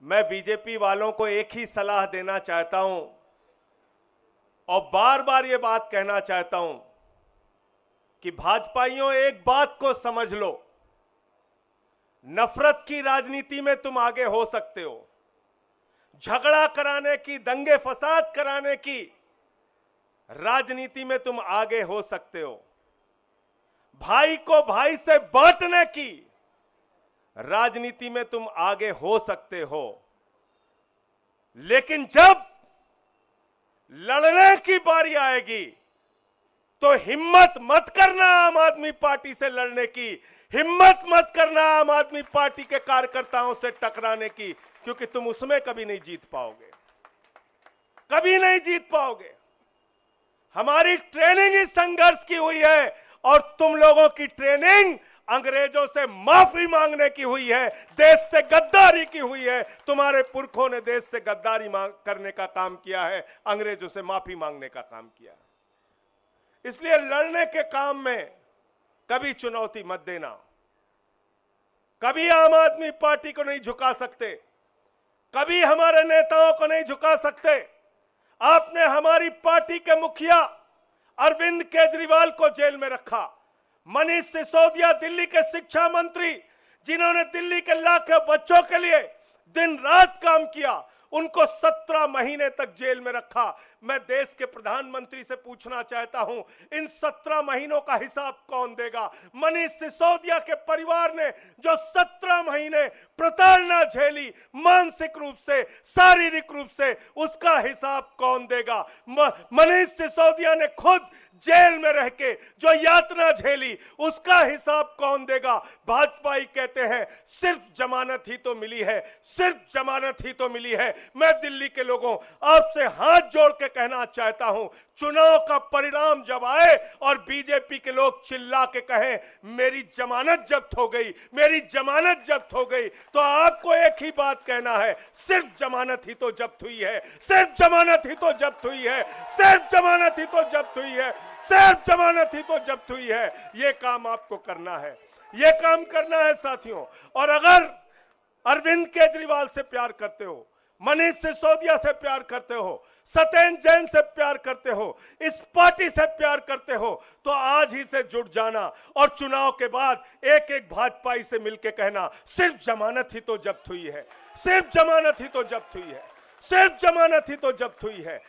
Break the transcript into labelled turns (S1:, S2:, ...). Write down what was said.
S1: मैं बीजेपी वालों को एक ही सलाह देना चाहता हूं और बार बार ये बात कहना चाहता हूं कि भाजपाइयों, एक बात को समझ लो, नफरत की राजनीति में तुम आगे हो सकते हो, झगड़ा कराने की, दंगे फसाद कराने की राजनीति में तुम आगे हो सकते हो, भाई को भाई से बांटने की राजनीति में तुम आगे हो सकते हो, लेकिन जब लड़ने की बारी आएगी तो हिम्मत मत करना आम आदमी पार्टी से लड़ने की, हिम्मत मत करना आम आदमी पार्टी के कार्यकर्ताओं से टकराने की, क्योंकि तुम उसमें कभी नहीं जीत पाओगे, कभी नहीं जीत पाओगे। हमारी ट्रेनिंग इस संघर्ष की हुई है और तुम लोगों की ट्रेनिंग अंग्रेजों से माफी मांगने की हुई है, देश से गद्दारी की हुई है। तुम्हारे पुरखों ने देश से गद्दारी करने का काम किया है, अंग्रेजों से माफी मांगने का काम किया है। इसलिए लड़ने के काम में कभी चुनौती मत देना, कभी आम आदमी पार्टी को नहीं झुका सकते, कभी हमारे नेताओं को नहीं झुका सकते। आपने हमारी पार्टी के मुखिया अरविंद केजरीवाल को जेल में रखा, मनीष सिसोदिया दिल्ली के शिक्षा मंत्री जिन्होंने दिल्ली के लाखों बच्चों के लिए दिन रात काम किया, उनको 17 महीने तक जेल में रखा। मैं देश के प्रधानमंत्री से पूछना चाहता हूं, इन 17 महीनों का हिसाब कौन देगा? मनीष सिसोदिया के परिवार ने जो 17 महीने प्रताड़ना झेली, मानसिक रूप से, शारीरिक रूप से, उसका हिसाब कौन देगा? मनीष सिसोदिया ने खुद जेल में रह के जो यातना झेली, उसका हिसाब कौन देगा? भाजपाई कहते हैं सिर्फ जमानत ही तो मिली है, सिर्फ जमानत ही तो मिली है। मैं दिल्ली के लोगों, आपसे हाथ जोड़ के कहना चाहता हूं, चुनाव का परिणाम जब आए और बीजेपी के लोग चिल्ला के कहें मेरी जमानत जब्त हो गई, मेरी जमानत जब्त हो गई, तो आपको एक ही बात कहना है, सिर्फ जमानत ही तो जब्त हुई है, सिर्फ जमानत ही तो जब्त हुई है, सिर्फ जमानत ही तो जब्त हुई है, सिर्फ जमानत ही तो जब्त हुई है। ये काम आपको करना है, ये काम करना है साथियों। और अगर अरविंद केजरीवाल से प्यार करते हो, मनीष सिसोदिया से प्यार करते हो, सत्येंद्र जैन से प्यार करते हो, इस पार्टी से प्यार करते हो, तो आज ही से जुट जाना और चुनाव के बाद एक एक भाजपाई से मिलकर कहना सिर्फ जमानत ही तो जब्त हुई है, सिर्फ जमानत ही तो जब्त हुई है, सिर्फ जमानत ही तो जब्त हुई है।